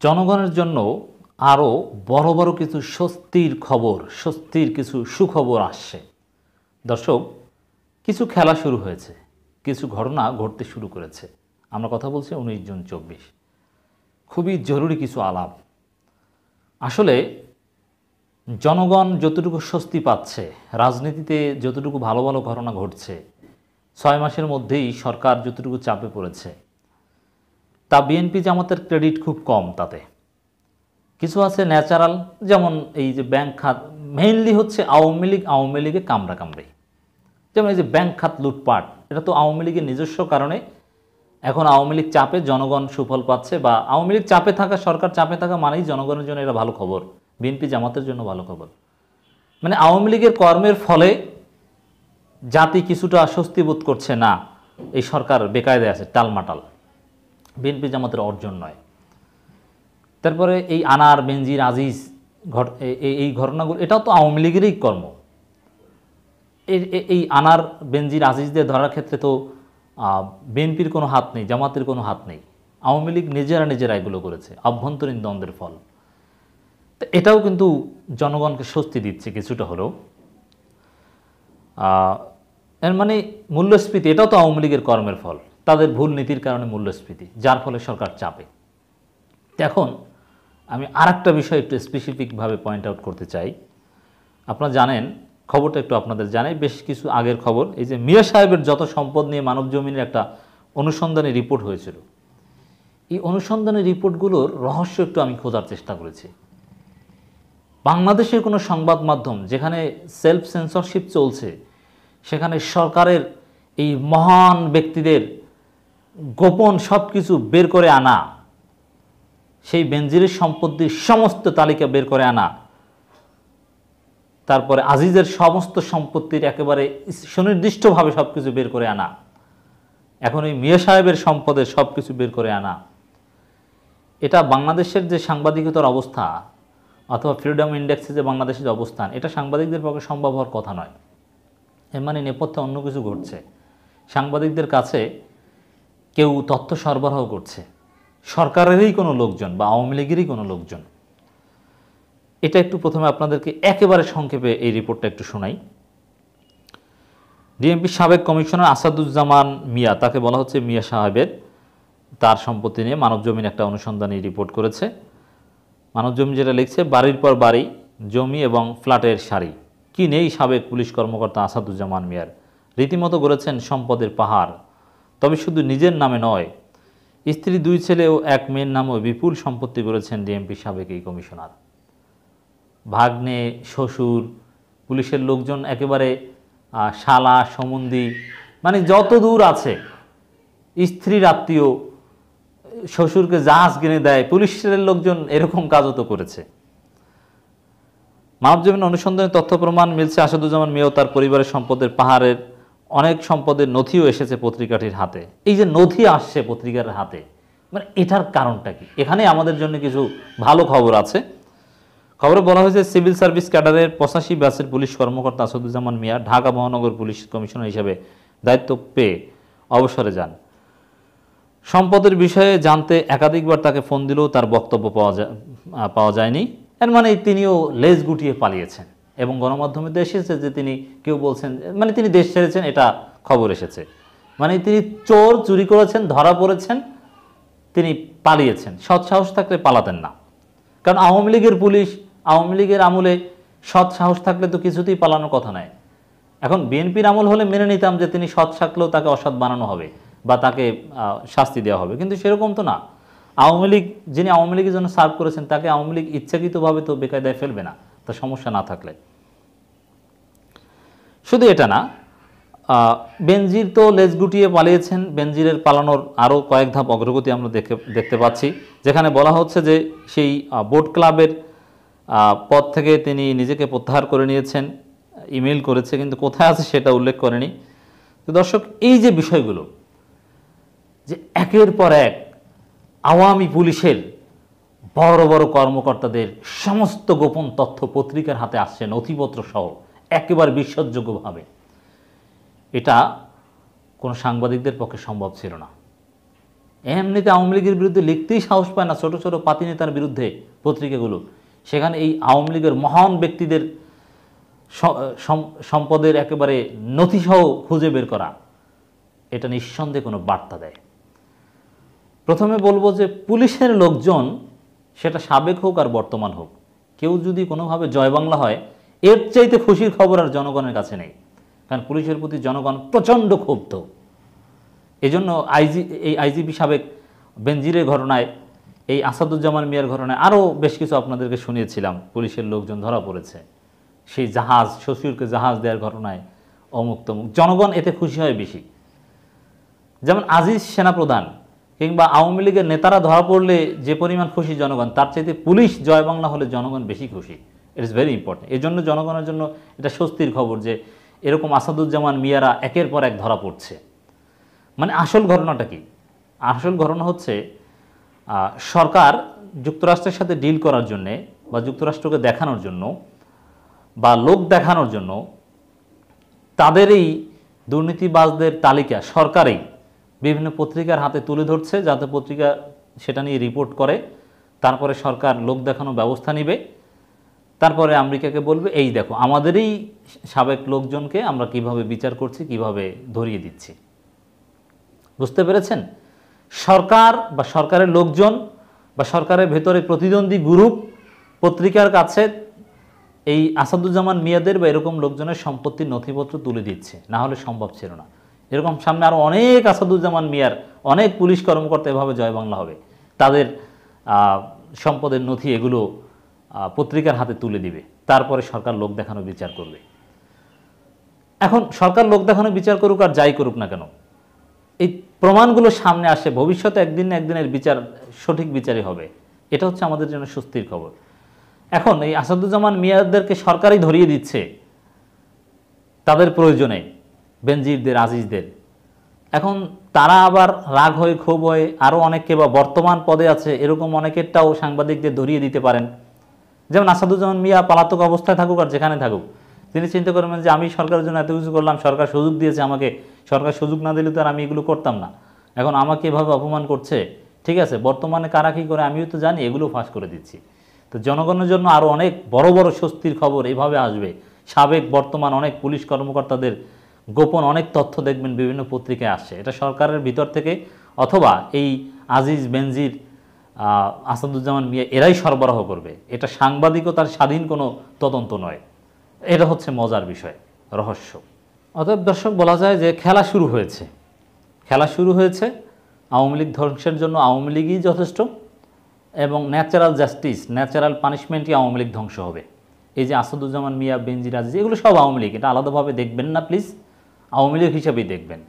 জনগণের জন্য আরও বড় বড় কিছু স্বস্তির খবর, স্বস্তির কিছু সুখবর আসছে। দর্শক, কিছু খেলা শুরু হয়েছে, কিছু ঘটনা ঘটতে শুরু করেছে। আমরা কথা বলছি 19 জুন 24। খুবই জরুরি কিছু আলাপ। আসলে জনগণ যতটুকু স্বস্তি পাচ্ছে, রাজনীতিতে যতটুকু ভালো ভালো ঘটনা ঘটছে, 6 মাসের মধ্যেই সরকার যতটুকু চাপে পড়েছে, তা বিএনপি জামাতের ক্রেডিট খুব কম। তাতে কিছু আছে ন্যাচারাল, যেমন এই যে ব্যাংক খাত, মেইনলি হচ্ছে আওয়ামী লীগে কামড়াকামড়ি। যেমন এই যে ব্যাংক খাত লুটপাট, এটা তো আওয়ামী লীগের নিজস্ব কারণে এখন আওয়ামী লীগ চাপে জনগণ সুফল পাচ্ছে, বা আওয়ামী লীগ চাপে থাকা, সরকার চাপে থাকা মানেই জনগণের জন্য এটা ভালো খবর, বিএনপি জামাতের জন্য ভালো খবর। মানে আওয়ামী লীগের কর্মের ফলে জাতি কিছুটা স্বস্তি বোধ করছে না, এই সরকার বেকায়দায় আছে, টালমাটাল, বিএনপি জামাতের অর্জন নয়। তারপরে এই আনার বেনজির আজিজ এই ঘটনাগুলো, এটাও তো আওয়ামী লীগেরই কর্ম। এই আনার বেনজির আজিজদের ধরার ক্ষেত্রে তো বিএনপির কোনো হাত নেই, জামাতের কোনো হাত নেই, আওয়ামী লীগ নিজেরা এগুলো করেছে, আভ্যন্তরীণ দ্বন্দ্বের ফল। তো এটাও কিন্তু জনগণকে স্বস্তি দিচ্ছে কিছুটা হলেও। এর মানে মূল্যস্ফীতি, এটাও তো আওয়ামী লীগের কর্মের ফল, তাদের ভুল নীতির কারণে মূল্যস্ফীতি, যার ফলে সরকার চাপে। এখন আমি আরেকটা বিষয় একটু স্পেসিফিকভাবে পয়েন্ট আউট করতে চাই। আপনারা জানেন, খবরটা একটু আপনাদের জানাই, বেশ কিছু আগের খবর। এই যে মিয়া সাহেবের যত সম্পদ নিয়ে মানবজমিনের একটা অনুসন্ধানী রিপোর্ট হয়েছিল, এই অনুসন্ধানী রিপোর্টগুলোর রহস্য একটু আমি খোঁজার চেষ্টা করেছি। বাংলাদেশের কোনো সংবাদ মাধ্যম যেখানে সেলফ সেন্সরশিপ চলছে, সেখানে সরকারের এই মহান ব্যক্তিদের গোপন সব কিছু বের করে আনা, সেই বেনজিরের সম্পত্তির সমস্ত তালিকা বের করে আনা, তারপরে আজিজের সমস্ত সম্পত্তির একেবারে সুনির্দিষ্টভাবে সব কিছু বের করে আনা, এখন এই মিয়া সাহেবের সম্পদের সব কিছু বের করে আনা, এটা বাংলাদেশের যে সাংবাদিকতার অবস্থা, অথবা ফ্রিডম ইন্ডেক্সে যে বাংলাদেশের অবস্থান, এটা সাংবাদিকদের পক্ষে সম্ভব হওয়ার কথা নয়। এর মানে নেপথ্যে অন্য কিছু ঘটছে, সাংবাদিকদের কাছে কেউ তথ্য সরবরাহ করছে, সরকারেরই কোনো লোকজন বা আওয়ামী লীগেরই কোনো লোকজন। এটা একটু প্রথমে আপনাদেরকে একেবারে সংক্ষেপে এই রিপোর্টটা একটু শোনাই। ডিএমপির সাবেক কমিশনার আসাদুজ্জামান মিয়া, তাকে বলা হচ্ছে মিয়া সাহেবের, তার সম্পত্তি নিয়ে মানবজমিন একটা অনুসন্ধানী রিপোর্ট করেছে। মানবজমিন যেটা লিখছে, বাড়ির পর বাড়ি, জমি এবং ফ্ল্যাটের সারি, কি নেই সাবেক পুলিশ কর্মকর্তা আসাদুজ্জামান মিয়ার। রীতিমতো গড়েছেন সম্পদের পাহাড়। তবে শুধু নিজের নামে নয়, স্ত্রী, 2 ছেলে ও 1 মেয়ের নামেও বিপুল সম্পত্তি গড়েছেন ডিএমপি সাবেক এই কমিশনার। ভাগ্নে, শ্বশুর, পুলিশের লোকজন, একেবারে শালা সম্বন্ধী, মানে যত দূর আছে, স্ত্রীর আত্মীয়, শ্বশুরকে জাহাজ কিনে দেয়, পুলিশের লোকজন এরকম কাজও তো করেছে। মানবজমিন অনুসন্ধানে তথ্য প্রমাণ মিলছে, আসাদুজ্জামান মিয়া ও তার পরিবারের সম্পদের পাহাড়ের অনেক সম্পদের নথিও এসেছে পত্রিকাটির হাতে। এই যে নথি আসছে পত্রিকার হাতে, মানে এটার কারণটা কি? এখানে আমাদের জন্য কিছু ভালো খবর আছে। খবরে বলা হয়েছে, সিভিল সার্ভিস ক্যাডারের 85 ব্যাচের পুলিশ কর্মকর্তা আসাদুজ্জামান মিয়া ঢাকা মহানগর পুলিশ কমিশনার হিসেবে দায়িত্ব পেয়ে অবসরে যান। সম্পদের বিষয়ে জানতে একাধিকবার তাকে ফোন দিলেও তার বক্তব্য পাওয়া যায়নি। এর মানে তিনিও লেজ গুটিয়ে পালিয়েছেন, এবং গণমাধ্যমে এসেছে যে তিনি, কেউ বলছেন মানে তিনি দেশ ছেড়েছেন, এটা খবর এসেছে। মানে তিনি চোর, চুরি করেছেন, ধরা পড়েছেন, তিনি পালিয়েছেন। সৎ সাহস থাকলে পালাতেন না, কারণ আওয়ামী লীগের পুলিশ, আওয়ামী লীগের আমলে সৎ সাহস থাকলে তো কিছুতেই পালানোর কথা নয়। এখন বিএনপির আমল হলে মেনে নিতাম যে তিনি সৎ থাকলেও তাকে অসৎ বানানো হবে বা তাকে শাস্তি দেওয়া হবে, কিন্তু সেরকম তো না। আওয়ামী লীগ, যিনি আওয়ামী লীগের জন্য সার্ভ করেছেন, তাকে আওয়ামী লীগ ইচ্ছাকৃতভাবে তো বেকায়দায় ফেলবে না, তার সমস্যা না থাকলে। শুধু এটা না, বেনজির তো লেজ গুটিয়ে পালিয়েছেন। বেনজিরের পালানোর আরও কয়েক ধাপ অগ্রগতি আমরা দেখতে পাচ্ছি, যেখানে বলা হচ্ছে যে সেই বোট ক্লাবের পদ থেকে তিনি নিজেকে প্রত্যাহার করে নিয়েছেন, ইমেল করেছে, কিন্তু কোথায় আছে সেটা উল্লেখ করেনি। তো দর্শক, এই যে বিষয়গুলো, যে একের পর এক আওয়ামী পুলিশের বড় বড় কর্মকর্তাদের সমস্ত গোপন তথ্য পত্রিকার হাতে আসছে, নথিপত্র সহ, একেবারে বিশ্বাসযোগ্যভাবে, এটা কোনো সাংবাদিকদের পক্ষে সম্ভব ছিল না। এমনিতে আওয়ামী লীগের বিরুদ্ধে লিখতেই সাহস পায় না ছোট ছোট পাতি নেতার বিরুদ্ধে পত্রিকাগুলো, সেখানে এই আওয়ামী লীগের মহান ব্যক্তিদের সম্পদের একেবারে নথিসহ খুঁজে বের করা, এটা নিঃসন্দেহে কোনো বার্তা দেয়। প্রথমে বলবো যে পুলিশের লোকজন, সেটা সাবেক হোক আর বর্তমান হোক, কেউ যদি কোনোভাবে জয় বাংলা হয়, এর চাইতে খুশির খবর আর জনগণের কাছে নেই। কারণ পুলিশের প্রতি জনগণ প্রচণ্ড ক্ষুব্ধ। এজন্য এই আইজিপি সাবেক বেনজিরের ঘটনায়, এই আসাদুজ্জামান মিয়ার ঘটনায়, আরও বেশ কিছু আপনাদেরকে শুনিয়েছিলাম, পুলিশের লোকজন ধরা পড়েছে। সেই জাহাজ, শ্বশুরকে জাহাজ দেওয়ার ঘটনায় অমুক তমুক, জনগণ এতে খুশি হয় বেশি। যেমন আজিজ সেনাপ্রধান কিংবা আওয়ামী লীগের নেতারা ধরা পড়লে যে পরিমাণ খুশি জনগণ, তার চাইতে পুলিশ জয় বাংলা হলে জনগণ বেশি খুশি। It is very important. এই জন্য জনগণের জন্য এটা স্বস্তির খবর যে এরকম আসাদুজ্জামান মিয়ারা একের পর এক ধরা পড়ছে। মানে আসল ঘটনাটা কি? আসল ঘটনা হচ্ছে সরকার যুক্তরাষ্ট্রের সাথে ডিল করার জন্যে বা যুক্তরাষ্ট্রকে দেখানোর জন্য বা লোক দেখানোর জন্য তাদের এই দুর্নীতিবাজদের তালিকা সরকারেই বিভিন্ন পত্রিকার হাতে তুলে ধরছে, যাতে পত্রিকা সেটা নিয়ে রিপোর্ট করে। তারপরে সরকার লোক দেখানোর ব্যবস্থা নেবে। তারপরে আমেরিকাকে বলবে, এই দেখো আমাদেরই সাবেক লোকজনকে আমরা কিভাবে বিচার করছি, কিভাবে ধরিয়ে দিচ্ছি। বুঝতে পেরেছেন? সরকার বা সরকারের লোকজন বা সরকারের ভেতরে প্রতিদ্বন্দ্বী গ্রুপ পত্রিকার কাছে এই আসাদুজ্জামান মিয়াদের বা এরকম লোকজনের সম্পত্তির নথিপত্র তুলে দিচ্ছে, না হলে সম্ভব ছিল না। এরকম সামনে আরও অনেক আসাদুজ্জামান মিয়ার, অনেক পুলিশ কর্মকর্তা এভাবে জয় বাংলা হবে, তাদের সম্পদের নথি এগুলো পত্রিকার হাতে তুলে দিবে। তারপরে সরকার লোক দেখানো বিচার করবে। এখন সরকার লোক দেখানো বিচার করুক আর যাই করুক না কেন, এই প্রমাণগুলো সামনে আসে, ভবিষ্যতে একদিন না একদিনের বিচার, সঠিক বিচারই হবে। এটা হচ্ছে আমাদের জন্য স্বস্তির খবর। এখন এই আসাদুজ্জামান মিয়াদেরকে সরকারই ধরিয়ে দিচ্ছে তাদের প্রয়োজনে, বেনজিরদের, আজিজদের। এখন তারা আবার রাগ হয়ে, ক্ষোভ হয়ে আরও অনেককে, বা বর্তমান পদে আছে এরকম অনেকেরটাও সাংবাদিকদের ধরিয়ে দিতে পারেন। যেমন আসাদুজ্জামান মিয়া পলাতক অবস্থায় থাকুক আর যেখানে থাকুক, তিনি চিন্তা করবেন যে আমি সরকারের জন্য এত কিছু করলাম, সরকার সুযোগ দিয়েছে আমাকে, সরকার সুযোগ না দিলে তো আর আমি এগুলো করতাম না, এখন আমাকে এভাবে অপমান করছে। ঠিক আছে, বর্তমানে কারা কী করে আমিও তো জানি, এগুলো ফাঁস করে দিচ্ছি। তো জনগণের জন্য আরও অনেক বড় বড় স্বস্তির খবর এভাবে আসবে। সাবেক বর্তমান অনেক পুলিশ কর্মকর্তাদের গোপন অনেক তথ্য দেখবেন বিভিন্ন পত্রিকায় আসছে। এটা সরকারের ভিতর থেকে অথবা এই আজিজ, বেনজির, আসাদুজ্জামান মিয়া এরাই সরবরাহ করবে। এটা সাংবাদিকতার স্বাধীন কোনো তদন্ত নয়। এটা হচ্ছে মজার বিষয়, রহস্য। অতএব দর্শক, বলা যায় যে খেলা শুরু হয়েছে। খেলা শুরু হয়েছে। আওয়ামী লীগ ধ্বংসের জন্য আওয়ামী লীগই যথেষ্ট, এবং ন্যাচারাল জাস্টিস, ন্যাচারাল পানিশমেন্টই আওয়ামী লীগ ধ্বংস হবে। এই যে আসাদুজ্জামান মিয়া, বেনজির, আজিজ, এগুলো সব আওয়ামী লীগ। এটা আলাদাভাবে দেখবেন না প্লিজ, আওয়ামী লীগ হিসাবেই দেখবেন।